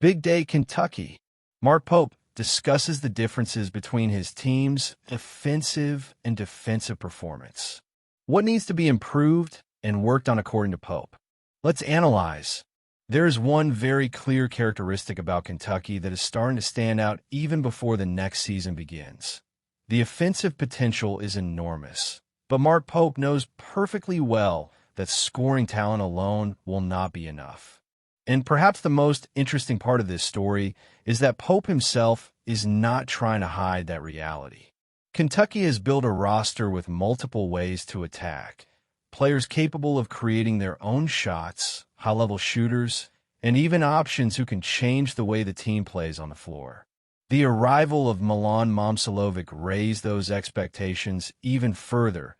Big Day Kentucky. Mark Pope discusses the differences between his team's offensive and defensive performance. What needs to be improved and worked on according to Pope? Let's analyze. There is one very clear characteristic about Kentucky that is starting to stand out even before the next season begins. The offensive potential is enormous, but Mark Pope knows perfectly well that scoring talent alone will not be enough. And perhaps the most interesting part of this story is that Pope himself is not trying to hide that reality. Kentucky has built a roster with multiple ways to attack, players capable of creating their own shots, high-level shooters, and even options who can change the way the team plays on the floor. The arrival of Milan Momcilovic raised those expectations even further,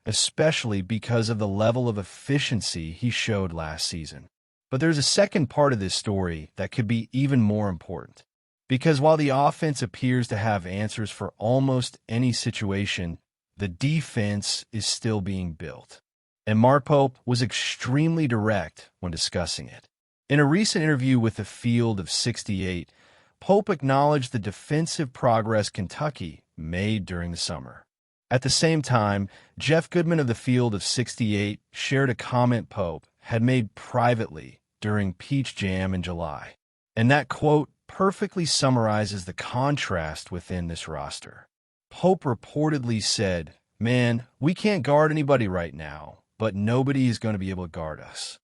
especially because of the level of efficiency he showed last season. But there's a second part of this story that could be even more important. Because while the offense appears to have answers for almost any situation, the defense is still being built. And Mark Pope was extremely direct when discussing it. In a recent interview with the Field of 68, Pope acknowledged the defensive progress Kentucky made during the summer. At the same time, Jeff Goodman of the Field of 68 shared a comment Pope had made privately during Peach Jam in July. And that quote perfectly summarizes the contrast within this roster. Pope reportedly said, "Man, we can't guard anybody right now, but nobody is going to be able to guard us."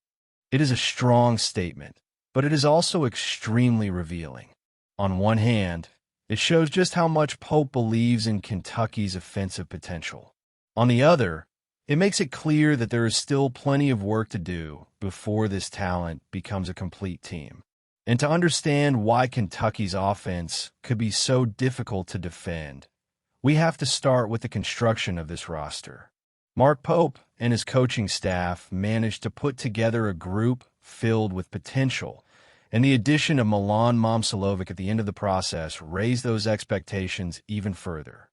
It is a strong statement, but it is also extremely revealing. On one hand, it shows just how much Pope believes in Kentucky's offensive potential. On the other, it makes it clear that there is still plenty of work to do before this talent becomes a complete team. And to understand why Kentucky's offense could be so difficult to defend, we have to start with the construction of this roster. Mark Pope and his coaching staff managed to put together a group filled with potential, and the addition of Milan Momcilovic at the end of the process raised those expectations even further.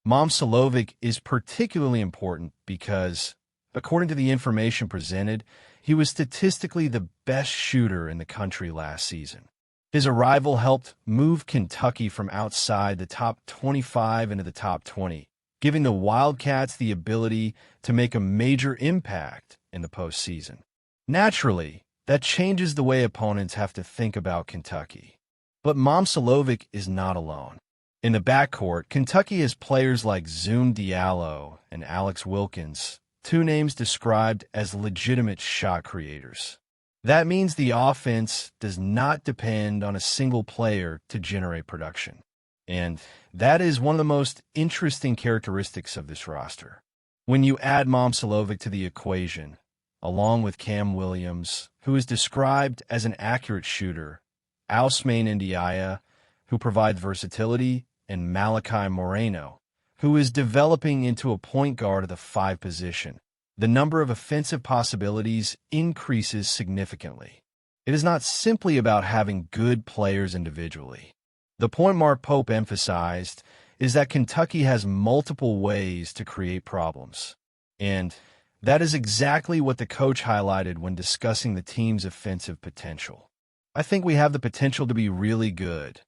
Momcilovic is particularly important because, according to the information presented, he was statistically the best shooter in the country last season. His arrival helped move Kentucky from outside the top 25 into the top 20, giving the Wildcats the ability to make a major impact in the postseason. Naturally, that changes the way opponents have to think about Kentucky. But Momcilovic is not alone. In the backcourt, Kentucky has players like Zoom Diallo and Alex Wilkins, two names described as legitimate shot creators. That means the offense does not depend on a single player to generate production. And that is one of the most interesting characteristics of this roster. When you add Momcilovic to the equation, along with Cam Williams, who is described as an accurate shooter, Ousmane Ndiaye, who provides versatility, and Malachi Moreno, who is developing into a point guard at the 5 position, the number of offensive possibilities increases significantly. It is not simply about having good players individually. The point Mark Pope emphasized is that Kentucky has multiple ways to create problems. And that is exactly what the coach highlighted when discussing the team's offensive potential. "I think we have the potential to be really good,"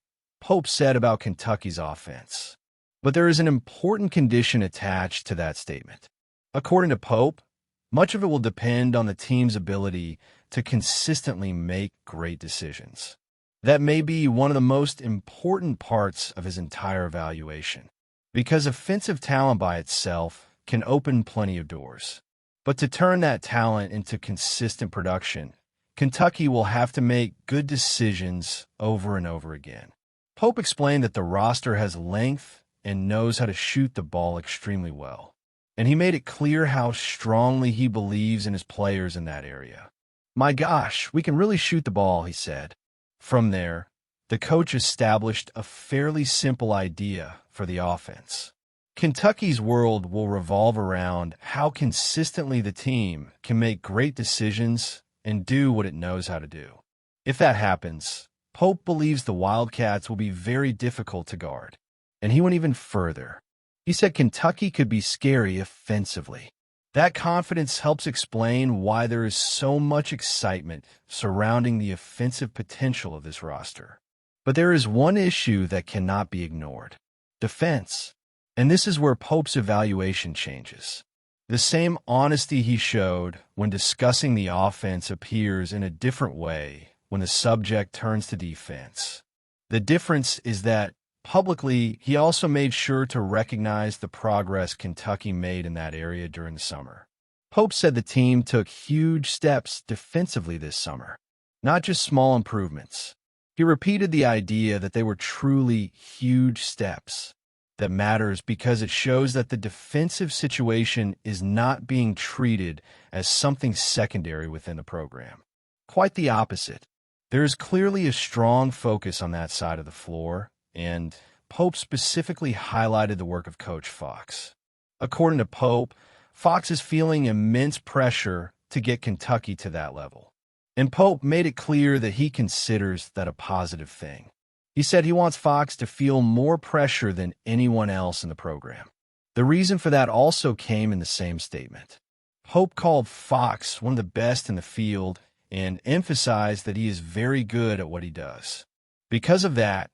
Pope said about Kentucky's offense. But there is an important condition attached to that statement. According to Pope, much of it will depend on the team's ability to consistently make great decisions. That may be one of the most important parts of his entire evaluation, because offensive talent by itself can open plenty of doors. But to turn that talent into consistent production, Kentucky will have to make good decisions over and over again. Pope explained that the roster has length and knows how to shoot the ball extremely well. And he made it clear how strongly he believes in his players in that area. "My gosh, we can really shoot the ball," he said. From there, the coach established a fairly simple idea for the offense. Kentucky's world will revolve around how consistently the team can make great decisions and do what it knows how to do. If that happens, Pope believes the Wildcats will be very difficult to guard. And he went even further. He said Kentucky could be scary offensively. That confidence helps explain why there is so much excitement surrounding the offensive potential of this roster. But there is one issue that cannot be ignored: defense. And this is where Pope's evaluation changes. The same honesty he showed when discussing the offense appears in a different way when the subject turns to defense. The difference is that publicly, he also made sure to recognize the progress Kentucky made in that area during the summer. Pope said the team took huge steps defensively this summer, not just small improvements. He repeated the idea that they were truly huge steps. That matters because it shows that the defensive situation is not being treated as something secondary within the program. Quite the opposite. There is clearly a strong focus on that side of the floor, and Pope specifically highlighted the work of Coach Fox. According to Pope, Fox is feeling immense pressure to get Kentucky to that level. And Pope made it clear that he considers that a positive thing. He said he wants Fox to feel more pressure than anyone else in the program. The reason for that also came in the same statement. Pope called Fox one of the best in the field and emphasized that he is very good at what he does. Because of that,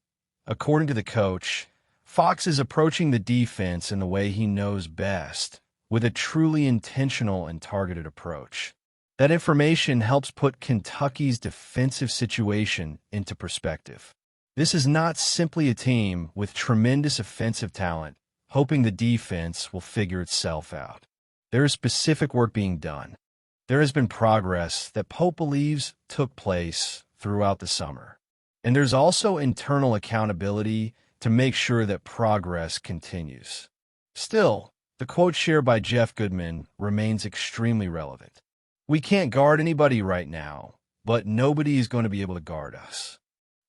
according to the coach, Fox is approaching the defense in the way he knows best, with a truly intentional and targeted approach. That information helps put Kentucky's defensive situation into perspective. This is not simply a team with tremendous offensive talent hoping the defense will figure itself out. There is specific work being done. There has been progress that Pope believes took place throughout the summer. And there's also internal accountability to make sure that progress continues. Still, the quote shared by Jeff Goodman remains extremely relevant. We can't guard anybody right now, but nobody is going to be able to guard us.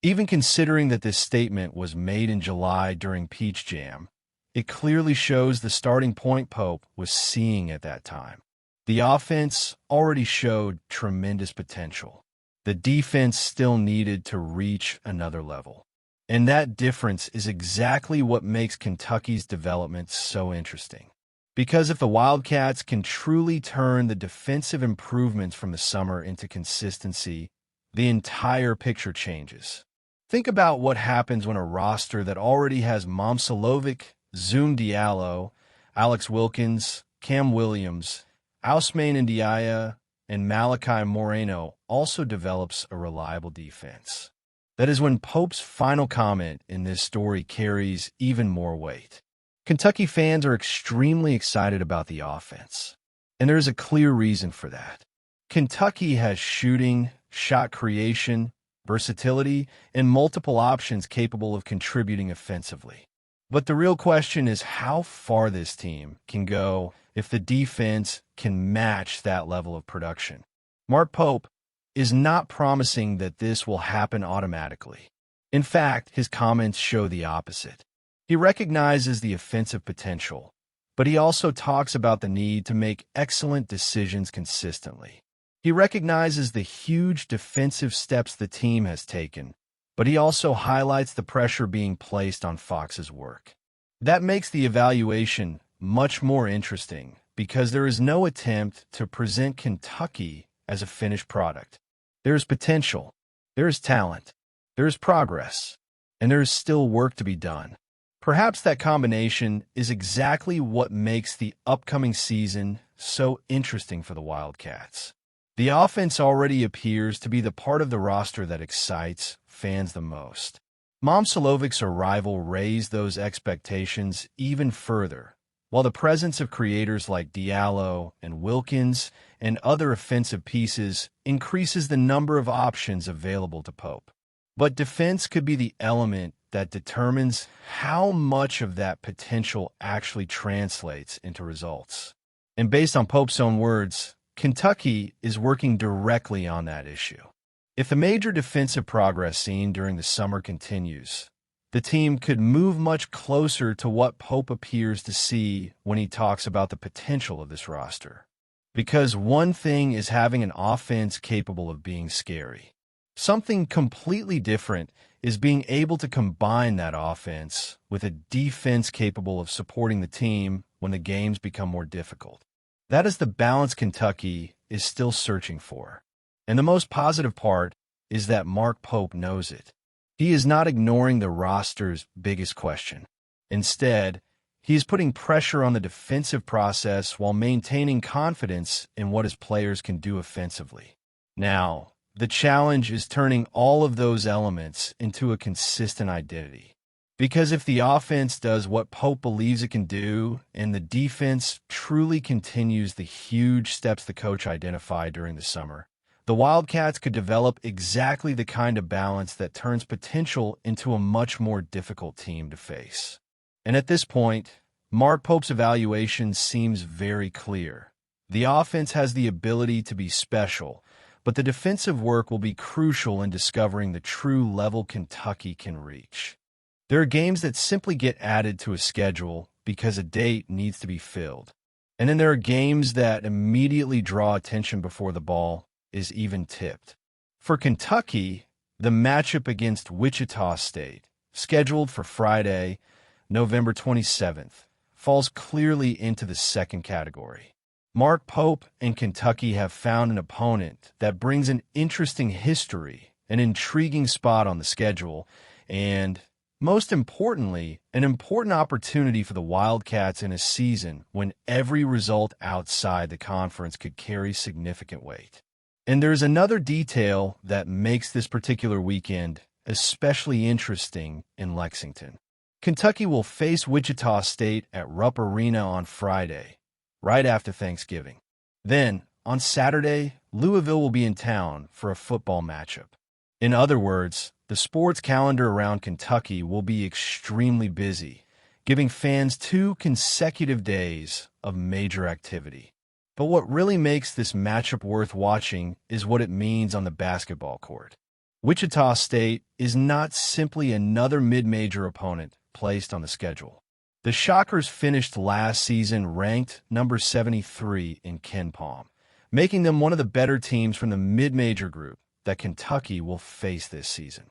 Even considering that this statement was made in July during Peach Jam, it clearly shows the starting point Pope was seeing at that time. The offense already showed tremendous potential. The defense still needed to reach another level. And that difference is exactly what makes Kentucky's development so interesting. Because if the Wildcats can truly turn the defensive improvements from the summer into consistency, the entire picture changes. Think about what happens when a roster that already has Momcilovic, Zoom Diallo, Alex Wilkins, Cam Williams, Ousmane Ndiaye, and Malachi Moreno also develops a reliable defense. That is when Pope's final comment in this story carries even more weight. Kentucky fans are extremely excited about the offense, and there's a clear reason for that. Kentucky has shooting, shot creation, versatility, and multiple options capable of contributing offensively. But the real question is how far this team can go if the defense can match that level of production. Mark Pope is not promising that this will happen automatically. In fact, his comments show the opposite. He recognizes the offensive potential, but he also talks about the need to make excellent decisions consistently. He recognizes the huge defensive steps the team has taken, but he also highlights the pressure being placed on Fox's work. That makes the evaluation much more interesting because there is no attempt to present Kentucky as a finished product. There is potential, there is talent, there is progress, and there is still work to be done. Perhaps that combination is exactly what makes the upcoming season so interesting for the Wildcats. The offense already appears to be the part of the roster that excites fans the most. Momcilovic's arrival raised those expectations even further, while the presence of creators like Diallo and Wilkins and other offensive pieces increases the number of options available to Pope. But defense could be the element that determines how much of that potential actually translates into results. And based on Pope's own words, Kentucky is working directly on that issue. If the major defensive progress seen during the summer continues, the team could move much closer to what Pope appears to see when he talks about the potential of this roster. Because one thing is having an offense capable of being scary. Something completely different is being able to combine that offense with a defense capable of supporting the team when the games become more difficult. That is the balance Kentucky is still searching for. And the most positive part is that Mark Pope knows it. He is not ignoring the roster's biggest question. Instead, he is putting pressure on the defensive process while maintaining confidence in what his players can do offensively. Now, the challenge is turning all of those elements into a consistent identity. Because if the offense does what Pope believes it can do, and the defense truly continues the huge steps the coach identified during the summer, the Wildcats could develop exactly the kind of balance that turns potential into a much more difficult team to face. And at this point, Mark Pope's evaluation seems very clear. The offense has the ability to be special, but the defensive work will be crucial in discovering the true level Kentucky can reach. There are games that simply get added to a schedule because a date needs to be filled. And then there are games that immediately draw attention before the ball is even tipped. For Kentucky, the matchup against Wichita State, scheduled for Friday, November 27th, falls clearly into the second category. Mark Pope and Kentucky have found an opponent that brings an interesting history, an intriguing spot on the schedule, and, most importantly, an important opportunity for the Wildcats in a season when every result outside the conference could carry significant weight. And there's another detail that makes this particular weekend especially interesting in Lexington. Kentucky will face Wichita State at Rupp Arena on Friday, right after Thanksgiving. Then, on Saturday, Louisville will be in town for a football matchup. In other words, the sports calendar around Kentucky will be extremely busy, giving fans 2 consecutive days of major activity. But what really makes this matchup worth watching is what it means on the basketball court. Wichita State is not simply another mid-major opponent placed on the schedule. The Shockers finished last season ranked number 73 in KenPom, making them one of the better teams from the mid-major group that Kentucky will face this season.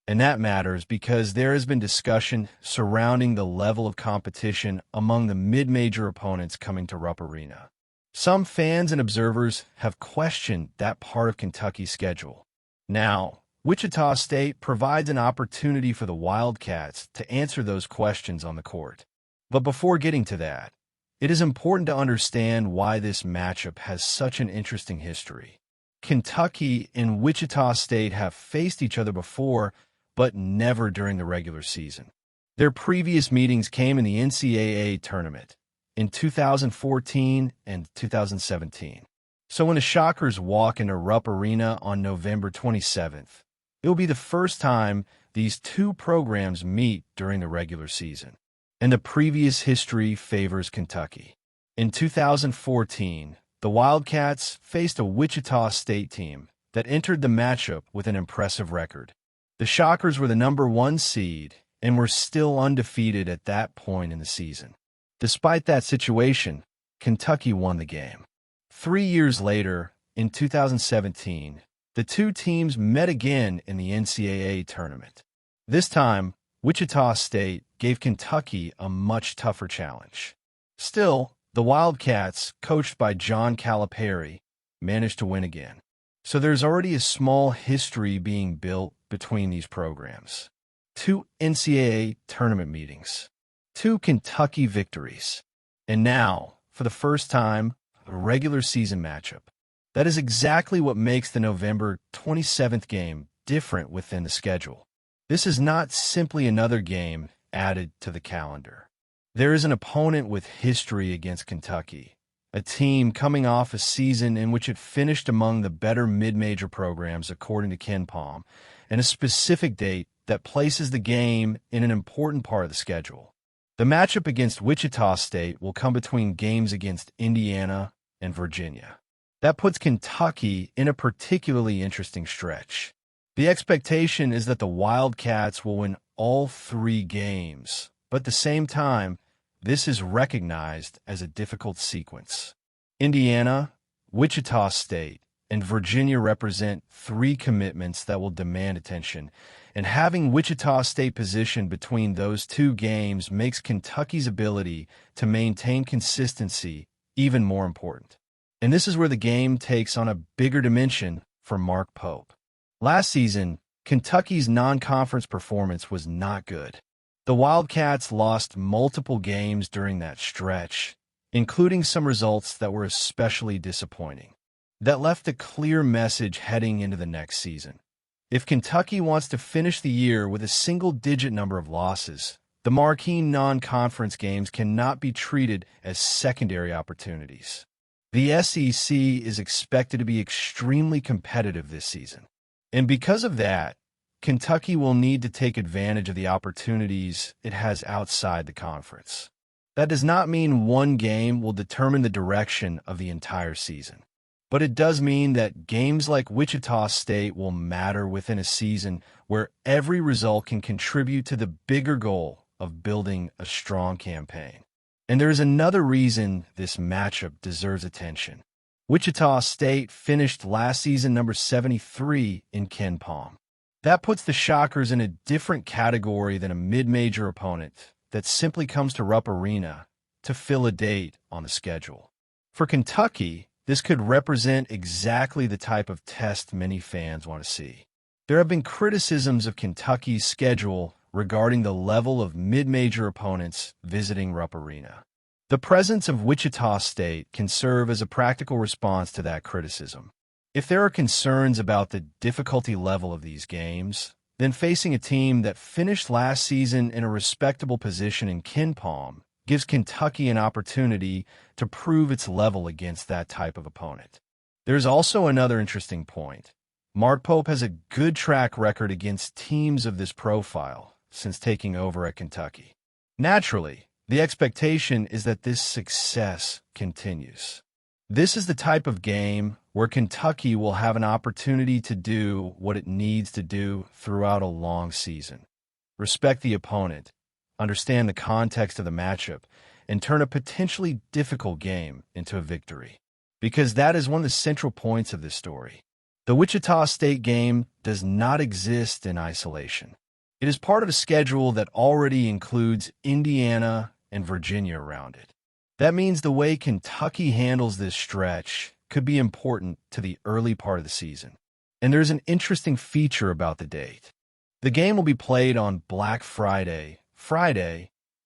And that matters because there has been discussion surrounding the level of competition among the mid-major opponents coming to Rupp Arena. Some fans and observers have questioned that part of Kentucky's schedule. Now, Wichita State provides an opportunity for the Wildcats to answer those questions on the court. But before getting to that, it is important to understand why this matchup has such an interesting history. Kentucky and Wichita State have faced each other before, but never during the regular season. Their previous meetings came in the NCAA tournament in 2014 and 2017. So when the Shockers walk into Rupp Arena on November 27th, it will be the first time these 2 programs meet during the regular season. And the previous history favors Kentucky. In 2014, the Wildcats faced a Wichita State team that entered the matchup with an impressive record. The Shockers were the number 1 seed and were still undefeated at that point in the season. Despite that situation, Kentucky won the game. 3 years later, in 2017, the 2 teams met again in the NCAA tournament. This time, Wichita State gave Kentucky a much tougher challenge. Still, the Wildcats, coached by John Calipari, managed to win again. So there's already a small history being built between these programs. 2 NCAA tournament meetings, 2 Kentucky victories, and now, for the first time, a regular season matchup. That is exactly what makes the November 27th game different within the schedule. This is not simply another game added to the calendar. There is an opponent with history against Kentucky, a team coming off a season in which it finished among the better mid-major programs according to KenPom, and a specific date that places the game in an important part of the schedule. The matchup against Wichita State will come between games against Indiana and Virginia. That puts Kentucky in a particularly interesting stretch. The expectation is that the Wildcats will win all 3 games, but at the same time, this is recognized as a difficult sequence. Indiana, Wichita State, and Virginia represent 3 commitments that will demand attention, and having Wichita State positioned between those 2 games makes Kentucky's ability to maintain consistency even more important. And this is where the game takes on a bigger dimension for Mark Pope. Last season, Kentucky's non-conference performance was not good. The Wildcats lost multiple games during that stretch, including some results that were especially disappointing. That left a clear message heading into the next season. If Kentucky wants to finish the year with a single-digit number of losses, the marquee non-conference games cannot be treated as secondary opportunities. The SEC is expected to be extremely competitive this season. And because of that, Kentucky will need to take advantage of the opportunities it has outside the conference. That does not mean one game will determine the direction of the entire season. But it does mean that games like Wichita State will matter within a season where every result can contribute to the bigger goal of building a strong campaign. And there is another reason this matchup deserves attention. Wichita State finished last season number 73 in KenPom. That puts the Shockers in a different category than a mid-major opponent that simply comes to Rupp Arena to fill a date on the schedule. For Kentucky, this could represent exactly the type of test many fans want to see. There have been criticisms of Kentucky's schedule regarding the level of mid-major opponents visiting Rupp Arena. The presence of Wichita State can serve as a practical response to that criticism. If there are concerns about the difficulty level of these games, then facing a team that finished last season in a respectable position in KenPom gives Kentucky an opportunity to prove its level against that type of opponent. There's also another interesting point. Mark Pope has a good track record against teams of this profile since taking over at Kentucky. Naturally, the expectation is that this success continues. This is the type of game where Kentucky will have an opportunity to do what it needs to do throughout a long season. Respect the opponent, understand the context of the matchup, and turn a potentially difficult game into a victory. Because that is one of the central points of this story. The Wichita State game does not exist in isolation. It is part of a schedule that already includes Indiana and Virginia around it. That means the way Kentucky handles this stretch could be important to the early part of the season. And there's an interesting feature about the date. The game will be played on Black Friday,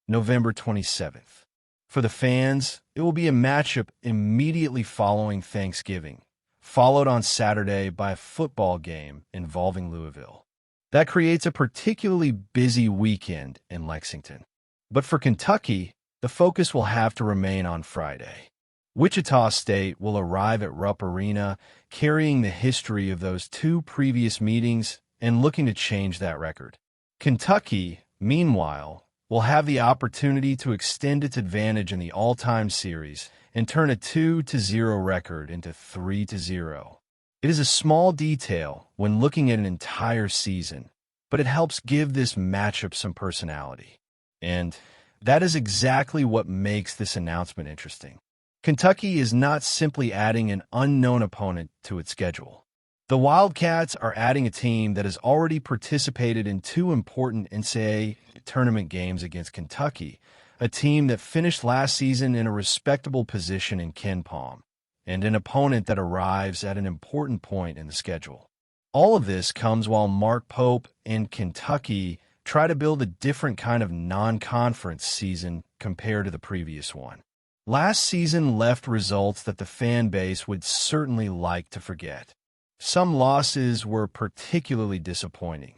November 27th. For the fans, it will be a matchup immediately following Thanksgiving, followed on Saturday by a football game involving Louisville. That creates a particularly busy weekend in Lexington. But for Kentucky, the focus will have to remain on Friday. Wichita State will arrive at Rupp Arena carrying the history of those two previous meetings and looking to change that record. Kentucky, meanwhile, will have the opportunity to extend its advantage in the all-time series and turn a 2-0 record into 3-0. It is a small detail when looking at an entire season, but it helps give this matchup some personality. And that is exactly what makes this announcement interesting. Kentucky is not simply adding an unknown opponent to its schedule. The Wildcats are adding a team that has already participated in two important NCAA tournament games against Kentucky, a team that finished last season in a respectable position in KenPom, and an opponent that arrives at an important point in the schedule. All of this comes while Mark Pope and Kentucky try to build a different kind of non-conference season compared to the previous one. Last season left results that the fan base would certainly like to forget. Some losses were particularly disappointing,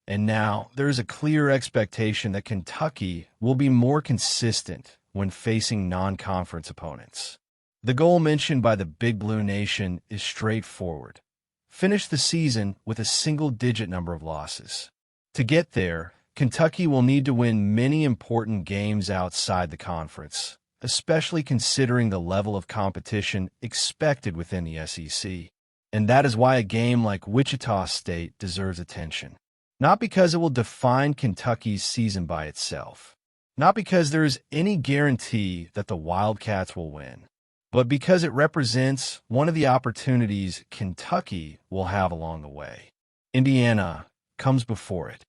and now there is a clear expectation that Kentucky will be more consistent when facing non-conference opponents. The goal mentioned by the Big Blue Nation is straightforward. Finish the season with a single-digit number of losses. To get there, Kentucky will need to win many important games outside the conference, especially considering the level of competition expected within the SEC. And that is why a game like Wichita State deserves attention. Not because it will define Kentucky's season by itself, not because there is any guarantee that the Wildcats will win, but because it represents one of the opportunities Kentucky will have along the way. Indiana comes before it.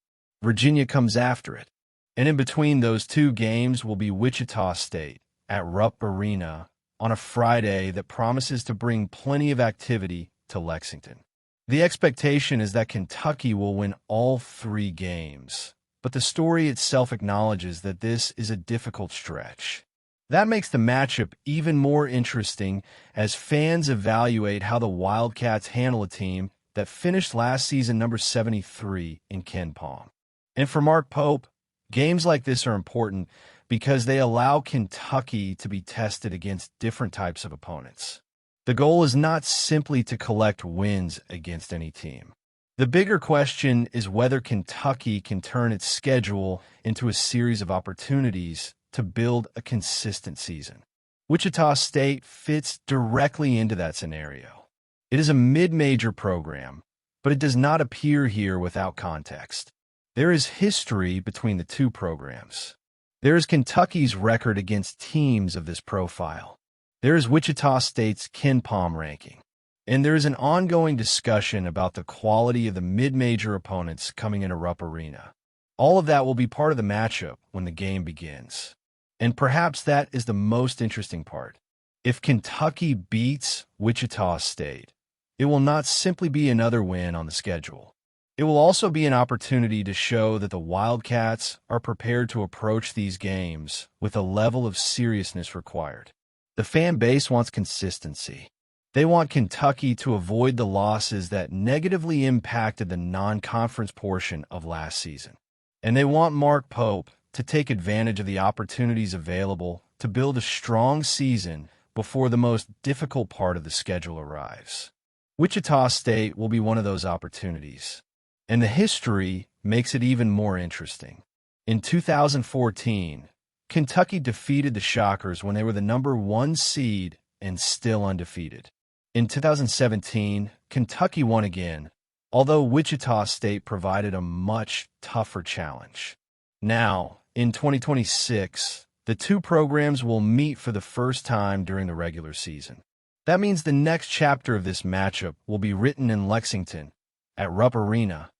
Virginia comes after it. And in between those two games will be Wichita State at Rupp Arena on a Friday that promises to bring plenty of activity to Lexington. The expectation is that Kentucky will win all 3 games, but the story itself acknowledges that this is a difficult stretch. That makes the matchup even more interesting as fans evaluate how the Wildcats handle a team that finished last season number 73 in KenPom. And for Mark Pope, games like this are important because they allow Kentucky to be tested against different types of opponents. The goal is not simply to collect wins against any team. The bigger question is whether Kentucky can turn its schedule into a series of opportunities to build a consistent season. Wichita State fits directly into that scenario. It is a mid-major program, but it does not appear here without context. There is history between the 2 programs. There is Kentucky's record against teams of this profile. There is Wichita State's KenPom ranking. And there is an ongoing discussion about the quality of the mid-major opponents coming into Rupp Arena. All of that will be part of the matchup when the game begins. And perhaps that is the most interesting part. If Kentucky beats Wichita State, it will not simply be another win on the schedule. It will also be an opportunity to show that the Wildcats are prepared to approach these games with a level of seriousness required. The fan base wants consistency. They want Kentucky to avoid the losses that negatively impacted the non-conference portion of last season. And they want Mark Pope to take advantage of the opportunities available to build a strong season before the most difficult part of the schedule arrives. Wichita State will be one of those opportunities. And the history makes it even more interesting. In 2014, Kentucky defeated the Shockers when they were the number 1 seed and still undefeated. In 2017, Kentucky won again, although Wichita State provided a much tougher challenge. Now, in 2026, the 2 programs will meet for the first time during the regular season. That means the next chapter of this matchup will be written in Lexington at Rupp Arena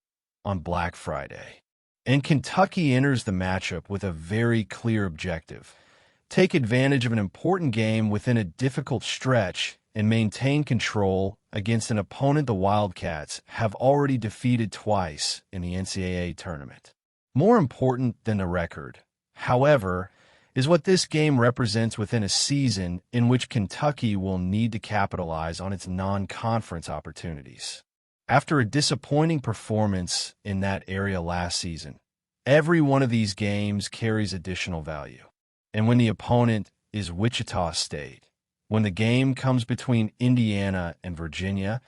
on Black Friday. And Kentucky enters the matchup with a very clear objective: take advantage of an important game within a difficult stretch and maintain control against an opponent the Wildcats have already defeated twice in the NCAA tournament. More important than the record, however, is what this game represents within a season in which Kentucky will need to capitalize on its non-conference opportunities. After a disappointing performance in that area last season, every one of these games carries additional value. And when the opponent is Wichita State, when the game comes between Indiana and Virginia,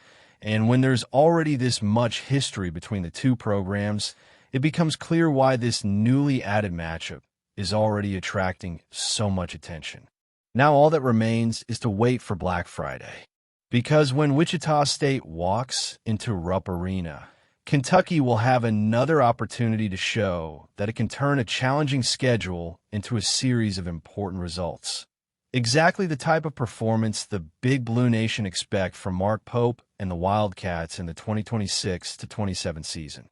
and when there's already this much history between the 2 programs, it becomes clear why this newly added matchup is already attracting so much attention. Now all that remains is to wait for Black Friday. Because when Wichita State walks into Rupp Arena, Kentucky will have another opportunity to show that it can turn a challenging schedule into a series of important results. Exactly the type of performance the Big Blue Nation expect from Mark Pope and the Wildcats in the 2026-27 season.